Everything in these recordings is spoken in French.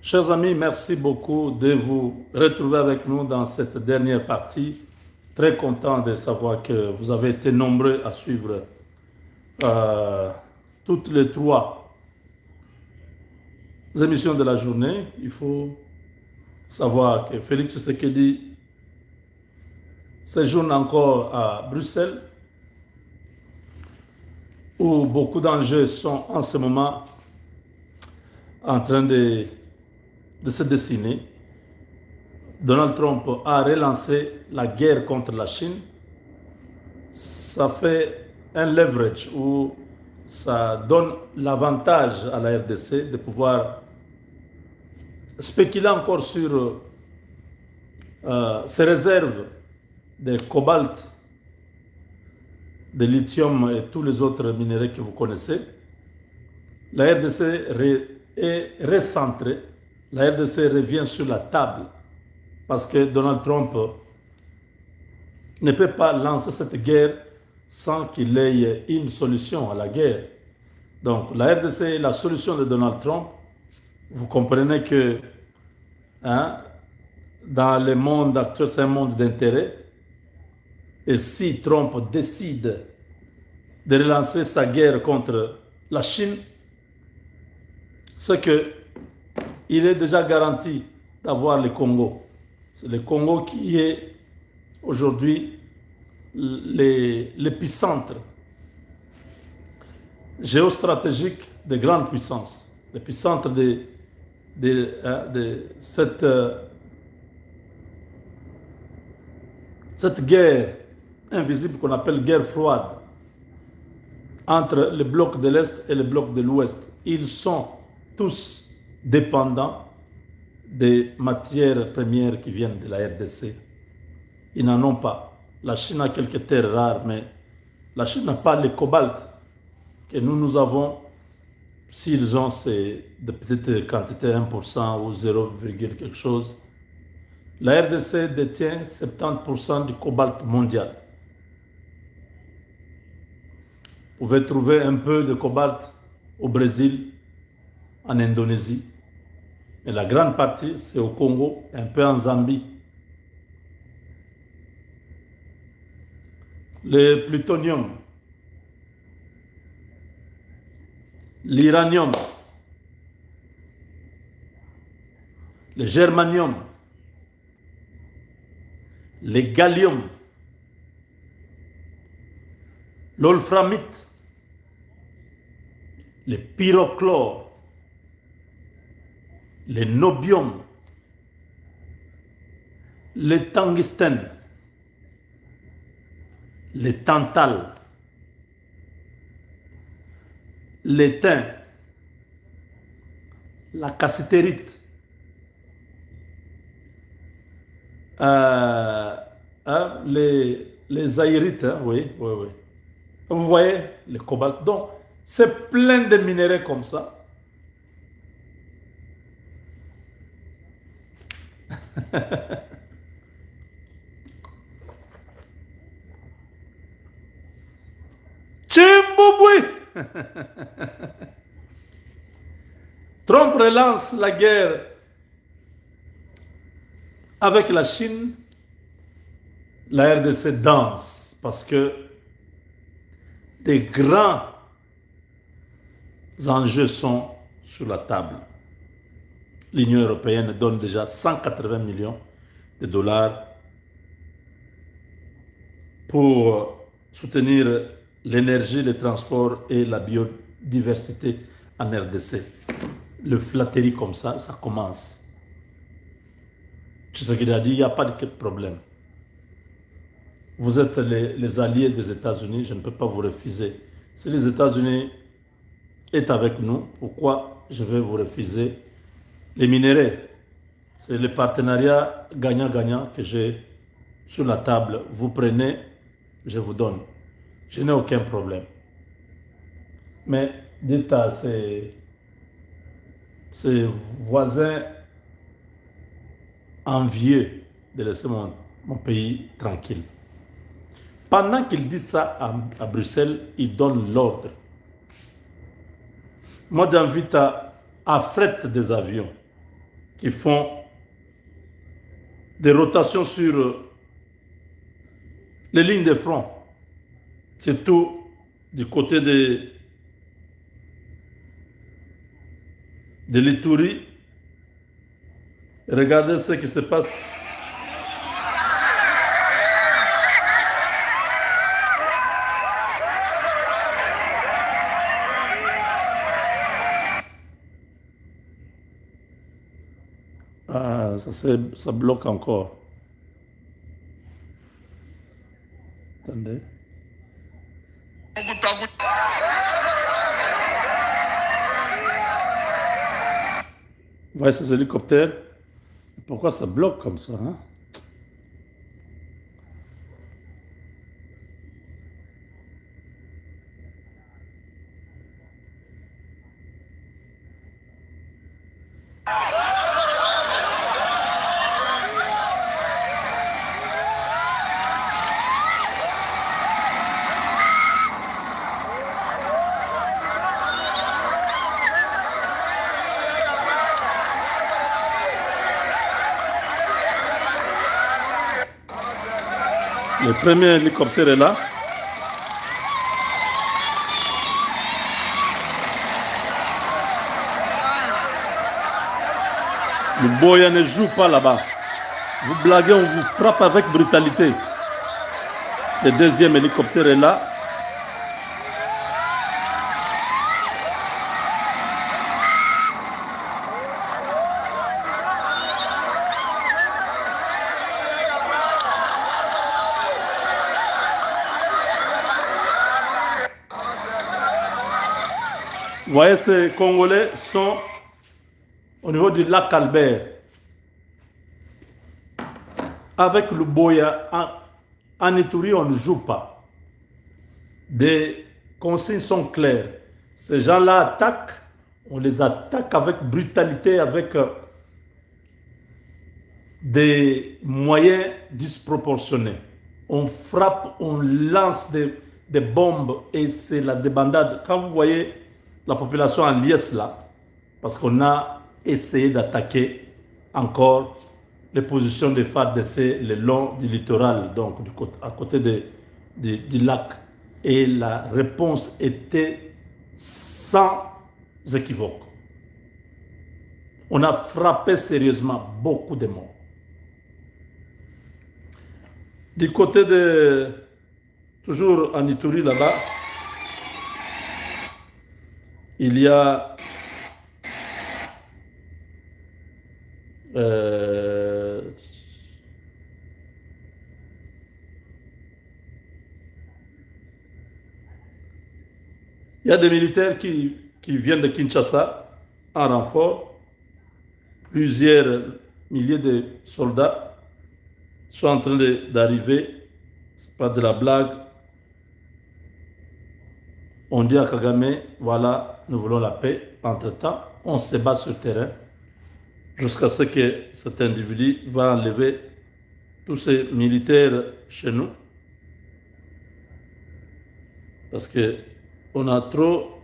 Chers amis, merci beaucoup de vous retrouver avec nous dans cette dernière partie. Très content de savoir que vous avez été nombreux à suivre euh, toutes les trois émissions de la journée. Il faut savoir que Félix Tshisekedi séjourne encore à Bruxelles, où beaucoup d'enjeux sont en ce moment en train de se dessiner. Donald Trump a relancé la guerre contre la Chine. Ça fait un leverage où ça donne l'avantage à la RDC de pouvoir spéculer encore sur ses réserves de cobalt, de lithium et tous les autres minéraux que vous connaissez. La RDC est recentrée. La RDC revient sur la table parce que Donald Trump ne peut pas lancer cette guerre sans qu'il ait une solution à la guerre. Donc la RDC est la solution de Donald Trump. Vous comprenez que dans le monde actuel, c'est un monde d'intérêt. Et si Trump décide de relancer sa guerre contre la Chine, c'est qu'il est déjà garanti d'avoir le Congo. C'est le Congo qui est aujourd'hui l'épicentre géostratégique des grandes puissances, l'épicentre de cette guerre invisible qu'on appelle guerre froide entre le bloc de l'Est et le bloc de l'Ouest. Ils sont tous dépendants des matières premières qui viennent de la RDC. Ils n'en ont pas. La Chine a quelques terres rares, mais la Chine n'a pas le cobalt que nous avons. S'ils ont, c'est de petites quantités, 1% ou 0, quelque chose. La RDC détient 70% du cobalt mondial. Vous pouvez trouver un peu de cobalt au Brésil, en Indonésie. Mais la grande partie, c'est au Congo, un peu en Zambie. Le plutonium, l'uranium, le germanium, le gallium, l'olframite, le pyrochlore, le nobium, le tungstène, le tantal, l'étain, la cassitérite, les aérites, oui. Vous voyez, le cobalt. Donc, c'est plein de minéraux comme ça. Tchimbouboué. Trump relance la guerre avec la Chine. La RDC danse parce que des grands enjeux sont sur la table. L'Union européenne donne déjà 180 millions de dollars pour soutenir l'énergie, le transport et la biodiversité en RDC. Le flatterie comme ça commence. Tshisekedi a dit, il n'y a pas de problème. Vous êtes les alliés des États-Unis, je ne peux pas vous refuser. Si les États-Unis sont avec nous, pourquoi je vais vous refuser les minéraux? C'est le partenariat gagnant-gagnant que j'ai sur la table. Vous prenez, je vous donne. Je n'ai aucun problème. Mais dites à ces voisins envieux de laisser mon pays tranquille. Pendant qu'il dit ça à Bruxelles, il donne l'ordre. Moi, j'invite à affréter des avions qui font des rotations sur les lignes de front, surtout du côté de l'Ituri. Regardez ce qui se passe. Ah, ça bloque encore. Attendez. Vous voyez ces hélicoptères? Pourquoi ça bloque comme ça, hein? Le premier hélicoptère est là. Le Boya ne joue pas là-bas. Vous blaguez, on vous frappe avec brutalité. Le deuxième hélicoptère est là. Vous voyez, ces Congolais sont au niveau du lac Albert. Avec le Boya, en Ituri, on ne joue pas. Des consignes sont claires. Ces gens-là attaquent, on les attaque avec brutalité, avec des moyens disproportionnés. On frappe, on lance des bombes et c'est la débandade. Quand vous voyez la population en liesse là, parce qu'on a essayé d'attaquer encore les positions des FARDC le long du littoral, donc à côté du lac. Et la réponse était sans équivoque. On a frappé sérieusement beaucoup de morts. Du côté de, toujours en Ituri là-bas, il y a il y a des militaires qui viennent de Kinshasa en renfort. Plusieurs milliers de soldats sont en train d'arriver. Ce n'est pas de la blague. On dit à Kagame, voilà, nous voulons la paix. Entre-temps, on se bat sur le terrain jusqu'à ce que cet individu va enlever tous ces militaires chez nous. Parce que on a trop...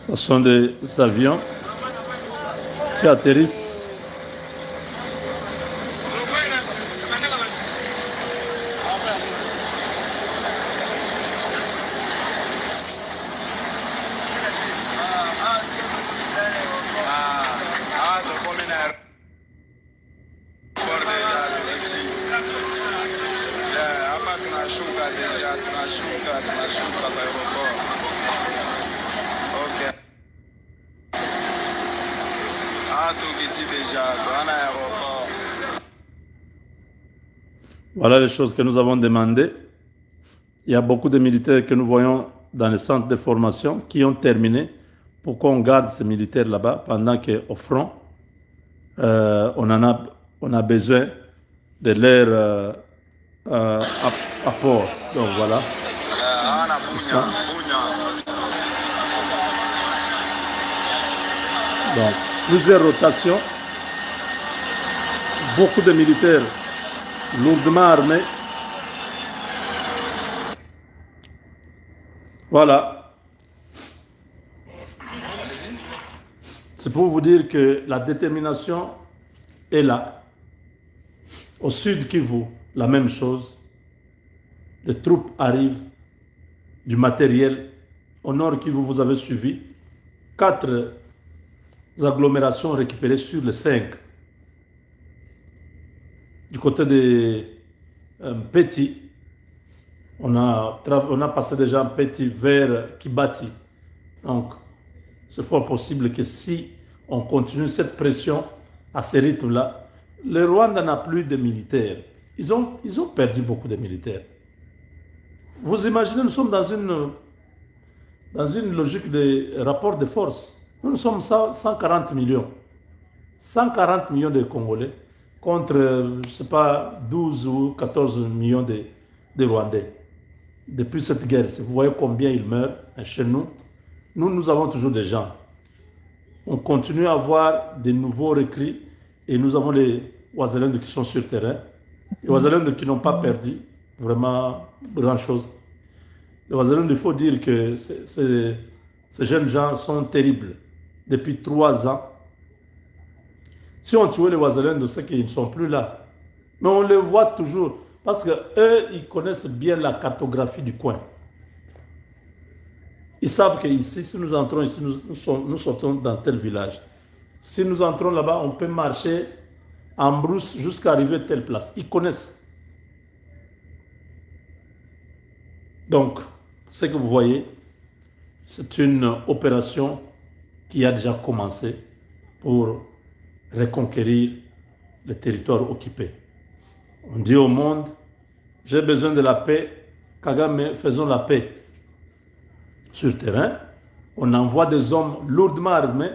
Ce sont des avions qui atterrissent. Voilà les choses que nous avons demandées. Il y a beaucoup de militaires que nous voyons dans les centres de formation qui ont terminé. Pourquoi on garde ces militaires là-bas pendant qu'au front, on a besoin de leur apport. Donc voilà. Donc, plusieurs rotations, beaucoup de militaires lourdement armés. Voilà. C'est pour vous dire que la détermination est là. Au sud Kivu, la même chose. Les troupes arrivent, du matériel. Au nord Kivu, vous avez suivi 4 agglomérations récupérées sur les 5. Du côté de Petit, on a passé déjà Petit vers Kibati. Donc, c'est fort possible que si on continue cette pression à ce rythme-là, le Rwanda n'a plus de militaires. Ils ont perdu beaucoup de militaires. Vous imaginez, nous sommes dans une logique de rapport de force. Nous sommes 140 millions. 140 millions de Congolais contre, je ne sais pas, 12 ou 14 millions de Rwandais. Depuis cette guerre, vous voyez combien ils meurent chez nous. Nous avons toujours des gens. On continue à avoir des nouveaux recrues et nous avons les Ouazalènes qui sont sur le terrain. Les Ouazalènes qui n'ont pas perdu vraiment grand-chose. Les Ouazalènes, il faut dire que ces jeunes gens sont terribles. Depuis 3 ans, si on tuait les Ouazalènes, c'est qu'ils ne sont plus là. Mais on les voit toujours parce qu'eux, ils connaissent bien la cartographie du coin. Ils savent qu'ici, si nous entrons ici, nous sortons dans tel village. Si nous entrons là-bas, on peut marcher en brousse jusqu'à arriver à telle place. Ils connaissent. Donc, ce que vous voyez, c'est une opération qui a déjà commencé pour reconquérir les territoires occupés. On dit au monde, j'ai besoin de la paix, Kagame, faisons la paix. Sur le terrain, on envoie des hommes lourdement armés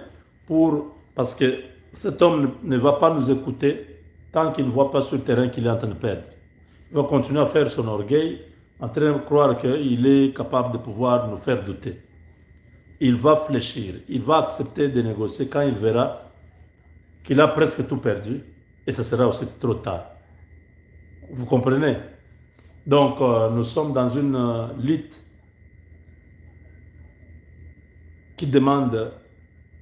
parce que cet homme ne va pas nous écouter tant qu'il ne voit pas sur le terrain qu'il est en train de perdre. Il va continuer à faire son orgueil, en train de croire qu'il est capable de pouvoir nous faire douter. Il va fléchir, il va accepter de négocier quand il verra qu'il a presque tout perdu et ce sera aussi trop tard. Vous comprenez? Donc, nous sommes dans une lutte qui demande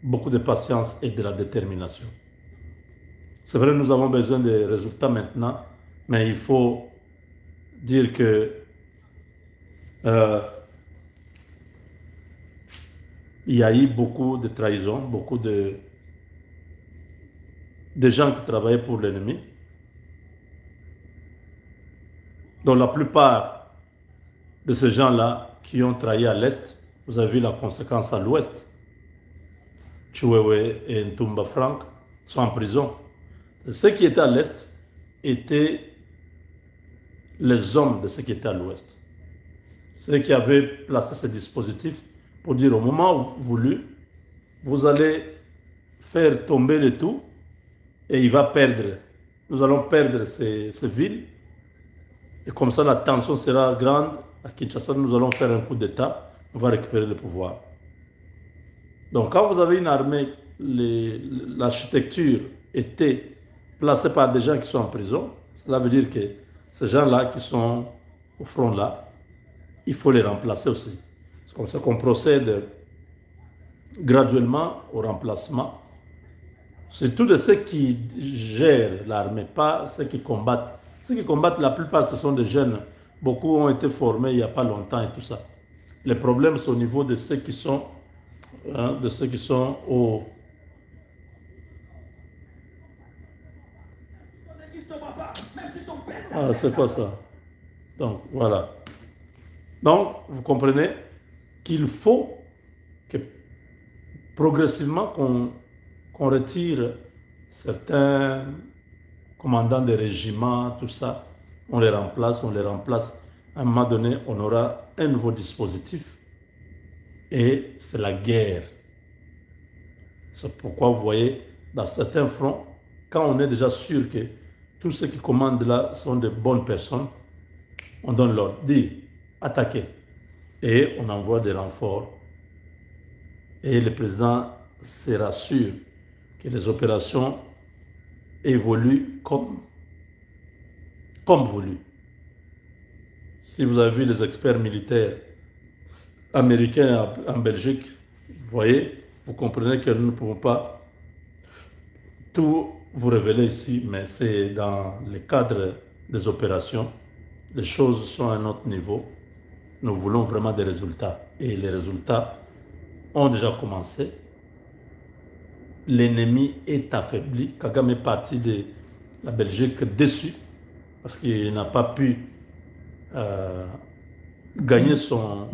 beaucoup de patience et de la détermination. C'est vrai, nous avons besoin de résultats maintenant, mais il faut dire que il y a eu beaucoup de trahisons, beaucoup de gens qui travaillaient pour l'ennemi, dont la plupart de ces gens-là qui ont trahi à l'Est, vous avez vu la conséquence à l'Ouest. Chiwewe et Ntumba Frank sont en prison. Ceux qui étaient à l'Est étaient les hommes de ceux qui étaient à l'Ouest. Ceux qui avaient placé ce dispositif pour dire au moment voulu, vous allez faire tomber le tout et il va perdre. Nous allons perdre ces villes et comme ça la tension sera grande. À Kinshasa, nous allons faire un coup d'État, on va récupérer le pouvoir. Donc quand vous avez une armée, l'architecture était placée par des gens qui sont en prison, cela veut dire que ces gens-là qui sont au front là, il faut les remplacer aussi. C'est comme ça qu'on procède graduellement au remplacement. C'est tous de ceux qui gèrent l'armée, pas ceux qui combattent. Ceux qui combattent, la plupart, ce sont des jeunes. Beaucoup ont été formés il n'y a pas longtemps et tout ça. Le problème, c'est au niveau de ceux qui sont, au... Ah, c'est quoi ça? Donc, voilà. Donc, vous comprenez qu'il faut que progressivement qu'on retire certains commandants de régiments, tout ça, on les remplace. À un moment donné, on aura un nouveau dispositif et c'est la guerre. C'est pourquoi vous voyez, dans certains fronts, quand on est déjà sûr que tous ceux qui commandent là sont de bonnes personnes, on donne l'ordre, dit attaquer. Et on envoie des renforts. Et le président se rassure que les opérations évoluent comme voulu. Si vous avez vu les experts militaires américains en Belgique, vous voyez, vous comprenez que nous ne pouvons pas tout vous révéler ici, mais c'est dans le cadre des opérations. Les choses sont à un autre niveau. Nous voulons vraiment des résultats. Et les résultats ont déjà commencé. L'ennemi est affaibli. Kagame est parti de la Belgique déçu parce qu'il n'a pas pu euh, gagner son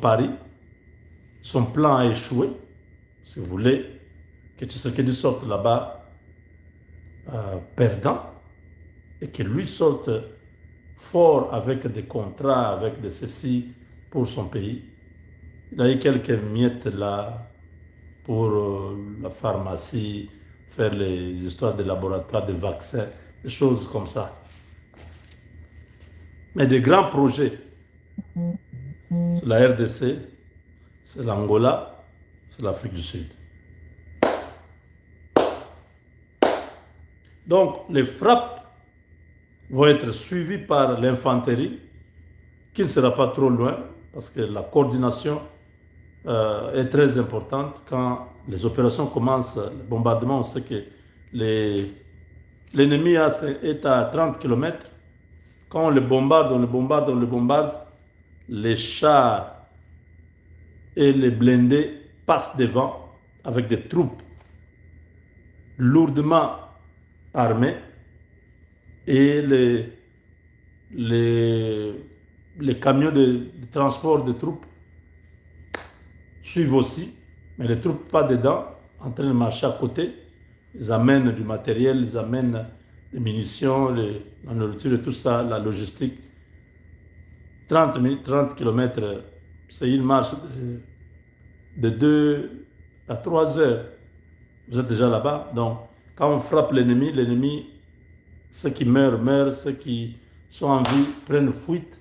pari. Son plan a échoué. Si vous voulez que Tshisekedi sorte là-bas perdant et que lui sorte fort avec des contrats, avec des ceci pour son pays. Il a eu quelques miettes là pour la pharmacie, faire les histoires de laboratoires, de vaccins, des choses comme ça. Mais des grands projets, c'est la RDC, c'est l'Angola, c'est l'Afrique du Sud. Donc, les frappes vont être suivies par l'infanterie, qui ne sera pas trop loin, parce que la coordination est très importante. Quand les opérations commencent, le bombardement, on sait que l'ennemi est à 30 km. Quand on le bombarde, on le bombarde, on le bombarde, les chars et les blindés passent devant avec des troupes lourdement armées et les camions de transport de troupes suivent aussi, mais les troupes pas dedans, en train de marcher à côté. Ils amènent du matériel, ils amènent des munitions, la nourriture et tout ça, la logistique. 30 km, c'est une marche de 2 à 3 heures. Vous êtes déjà là-bas. Donc, quand on frappe l'ennemi, ceux qui meurent, meurent, ceux qui sont en vie prennent fuite.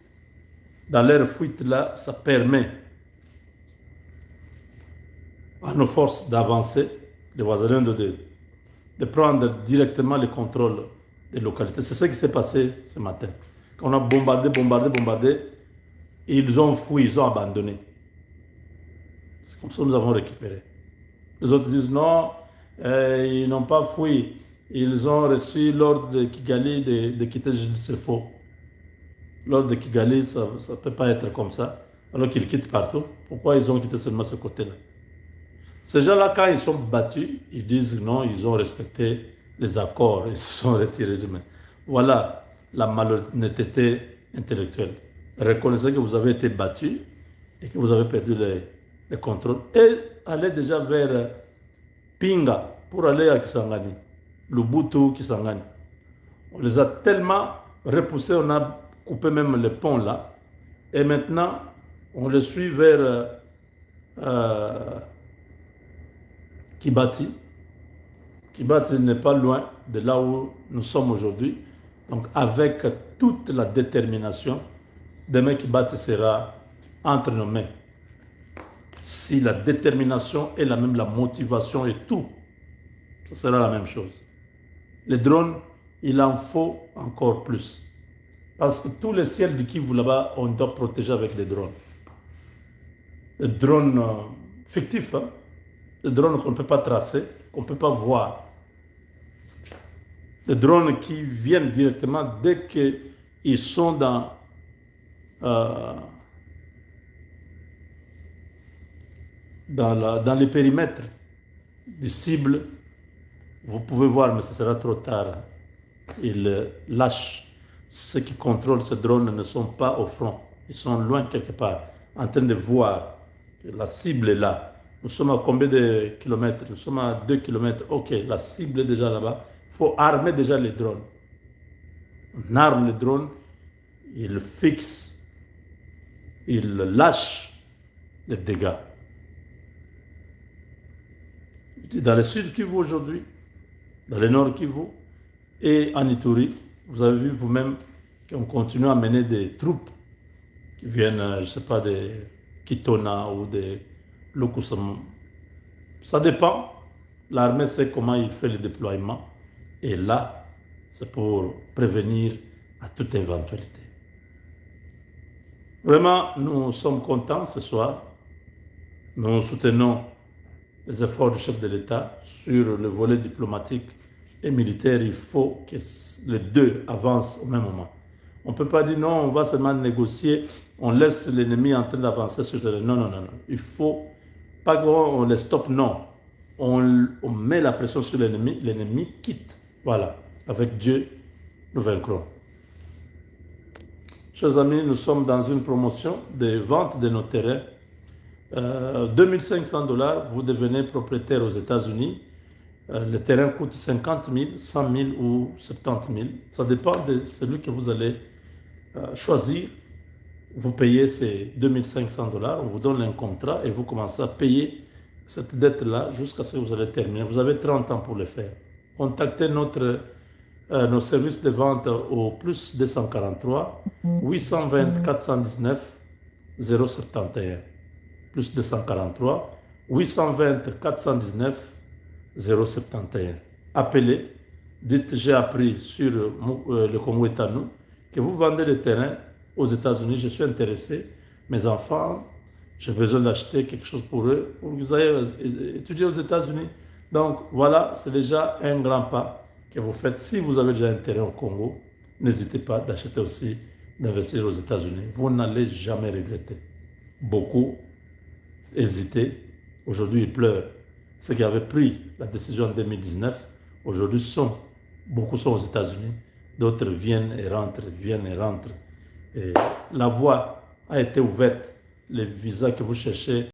Dans leur fuite, là, ça permet à nos forces d'avancer, les voisins de prendre directement le contrôle des localités. C'est ce qui s'est passé ce matin. Quand on a bombardé, ils ont fui, ils ont abandonné. C'est comme ça que nous avons récupéré. Les autres disent non, ils n'ont pas fui. Ils ont reçu l'ordre de Kigali de quitter. C'est faux. L'ordre de Kigali, ça ne peut pas être comme ça. Alors qu'ils quittent partout. Pourquoi ils ont quitté seulement ce côté-là? Ces gens-là, quand ils sont battus, ils disent non, ils ont respecté les accords, ils se sont retirés. Voilà la malhonnêteté intellectuelle. Reconnaissez que vous avez été battu et que vous avez perdu le contrôle. Et allez déjà vers Pinga pour aller à Kisangani, Lubutu, Kisangani. On les a tellement repoussés, on a coupé même le pont là. Et maintenant, on les suit vers Kibati. Kibati n'est pas loin de là où nous sommes aujourd'hui. Donc avec toute la détermination, demain Kibati sera entre nos mains. Si la détermination est la même, la motivation et tout, ce sera la même chose. Les drones, il en faut encore plus. Parce que tous les ciels du Kivu là-bas, on doit protéger avec des drones. Des drones fictifs, hein? Des drones qu'on ne peut pas tracer, qu'on ne peut pas voir. Des drones qui viennent directement dès qu'ils sont dans les périmètres des cibles. Vous pouvez voir, mais ce sera trop tard. Ils lâchent. Ceux qui contrôlent ces drones ne sont pas au front. Ils sont loin quelque part, en train de voir que la cible est là. Nous sommes à combien de kilomètres? Nous sommes à 2 kilomètres. Ok, la cible est déjà là-bas. Il faut armer déjà les drones. On arme les drones, ils fixent, ils lâchent les dégâts. Dans le sud Kivu aujourd'hui, dans le nord Kivu et en Ituri, vous avez vu vous-même qu'on continue à mener des troupes qui viennent, je ne sais pas, de Kitona ou de Lukusam. Ça dépend. L'armée sait comment il fait le déploiement. Et là, c'est pour prévenir à toute éventualité. Vraiment, nous sommes contents ce soir. Nous soutenons les efforts du chef de l'État sur le volet diplomatique et militaire. Il faut que les deux avancent au même moment. On ne peut pas dire non, on va seulement négocier, on laisse l'ennemi en train d'avancer sur le... Non, non, non, non. Il faut pas qu'on les stoppe, non. On met la pression sur l'ennemi quitte. Voilà. Avec Dieu, nous vaincrons. Chers amis, nous sommes dans une promotion de vente de nos terrains. 2500 $, vous devenez propriétaire aux États-Unis. Le terrain coûte 50 000, 100 000 ou 70 000. Ça dépend de celui que vous allez choisir. Vous payez ces 2500 $, on vous donne un contrat et vous commencez à payer cette dette-là jusqu'à ce que vous allez terminer. Vous avez 30 ans pour le faire. Contactez nos services de vente au plus 243 820 419 071. Plus 243 820 419 071. Appelez, dites j'ai appris sur le Congo est à nous que vous vendez des terrains aux États-Unis, je suis intéressé, mes enfants, j'ai besoin d'acheter quelque chose pour eux, pour que vous ayez étudié aux États-Unis. Donc voilà, c'est déjà un grand pas que vous faites. Si vous avez déjà un terrain au Congo, n'hésitez pas d'acheter aussi, d'investir aux États-Unis. Vous n'allez jamais regretter. Beaucoup hésitaient, aujourd'hui ils pleurent. Ceux qui avaient pris la décision en 2019, aujourd'hui beaucoup sont aux États-Unis, d'autres viennent et rentrent, viennent et rentrent. Et la voie a été ouverte, les visas que vous cherchez